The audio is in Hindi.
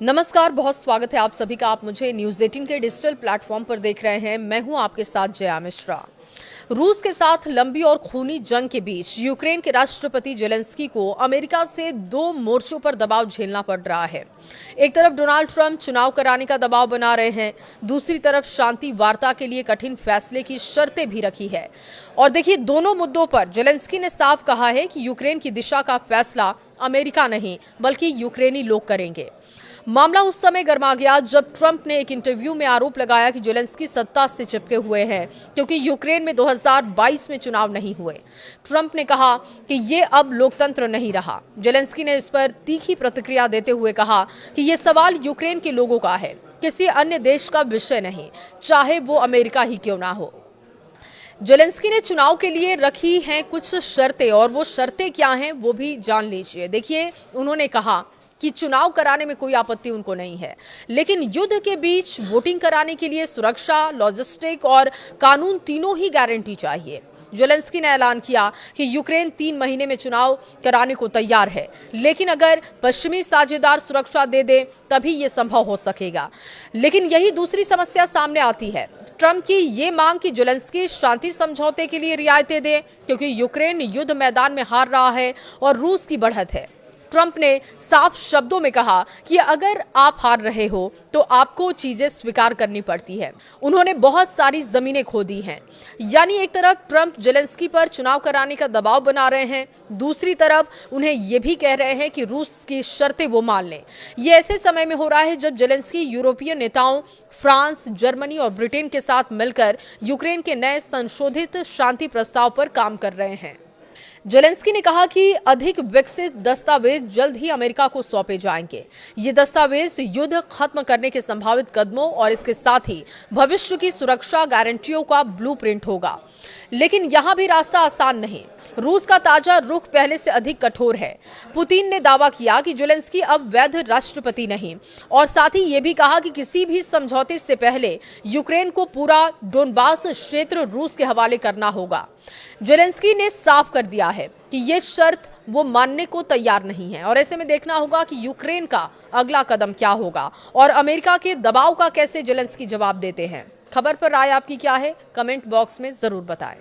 नमस्कार, बहुत स्वागत है आप सभी का। आप मुझे न्यूज़ 18 के डिजिटल प्लेटफॉर्म पर देख रहे हैं। मैं हूं आपके साथ जया मिश्रा। रूस के साथ लंबी और खूनी जंग के बीच यूक्रेन के राष्ट्रपति जेलेंस्की को अमेरिका से दो मोर्चों पर दबाव झेलना पड़ रहा है। एक तरफ डोनाल्ड ट्रंप चुनाव कराने का दबाव बना रहे हैं, दूसरी तरफ शांति वार्ता के लिए कठिन फैसले की शर्तें भी रखी है। और देखिए, दोनों मुद्दों पर जेलेंस्की ने साफ कहा है कि यूक्रेन की दिशा का फैसला अमेरिका नहीं बल्कि यूक्रेनी लोग करेंगे। मामला उस समय गर्मा गया जब ट्रंप ने एक इंटरव्यू में आरोप लगाया कि जेलेंस्की सत्ता से चिपके हुए हैं क्योंकि यूक्रेन में 2022 में चुनाव नहीं हुए। ट्रंप ने कहा कि ये अब लोकतंत्र नहीं रहा। जेलेंस्की ने इस पर तीखी प्रतिक्रिया देते हुए कहा कि ये सवाल यूक्रेन के लोगों का है, किसी अन्य देश का विषय नहीं, चाहे वो अमेरिका ही क्यों ना हो। जेलेंस्की ने चुनाव के लिए रखी हैं कुछ शर्तें, और वो शर्तें क्या हैं वो भी जान लीजिए। देखिए, उन्होंने कहा कि चुनाव कराने में कोई आपत्ति उनको नहीं है, लेकिन युद्ध के बीच वोटिंग कराने के लिए सुरक्षा, लॉजिस्टिक और कानून तीनों ही गारंटी चाहिए। जेलेंस्की ने ऐलान किया कि यूक्रेन 3 महीने में चुनाव कराने को तैयार है, लेकिन अगर पश्चिमी साझेदार सुरक्षा दे दे तभी ये संभव हो सकेगा। लेकिन यही दूसरी समस्या सामने आती है। ट्रंप की ये मांग कि जेलेंस्की शांति समझौते के लिए रियायतें दे क्योंकि यूक्रेन युद्ध मैदान में हार रहा है और रूस की बढ़त है। ट्रंप ने साफ शब्दों में कहा कि अगर आप हार रहे हो तो आपको चीजें स्वीकार करनी पड़ती है। उन्होंने बहुत सारी जमीनें खो दी हैं। यानी एक तरफ ट्रंप जेलेंस्की पर चुनाव कराने का दबाव बना रहे हैं, दूसरी तरफ उन्हें यह भी कह रहे हैं कि रूस की शर्तें वो मान लें। ये ऐसे समय में हो रहा है जब जेलेंस्की यूरोपीय नेताओं, फ्रांस, जर्मनी और ब्रिटेन के साथ मिलकर यूक्रेन के नए संशोधित शांति प्रस्ताव पर काम कर रहे हैं। जेलेंस्की ने कहा कि अधिक विकसित दस्तावेज जल्द ही अमेरिका को सौंपे जाएंगे। ये दस्तावेज युद्ध खत्म करने के संभावित कदमों और इसके साथ ही भविष्य की सुरक्षा गारंटियों का ब्लूप्रिंट होगा। लेकिन यहां भी रास्ता आसान नहीं। रूस का ताजा रुख पहले से अधिक कठोर है। पुतिन ने दावा किया कि जेलेंस्की अब वैध राष्ट्रपति नहीं, और साथ ही ये भी कहा कि किसी भी समझौते से पहले यूक्रेन को पूरा डोनबास क्षेत्र रूस के हवाले करना होगा। जेलेंस्की ने साफ कर दिया है कि ये शर्त वो मानने को तैयार नहीं है, और ऐसे में देखना होगा कि यूक्रेन का अगला कदम क्या होगा और अमेरिका के दबाव का कैसे जेलेंस्की जवाब देते हैं। खबर पर राय आपकी क्या है, कमेंट बॉक्स में जरूर बताएं।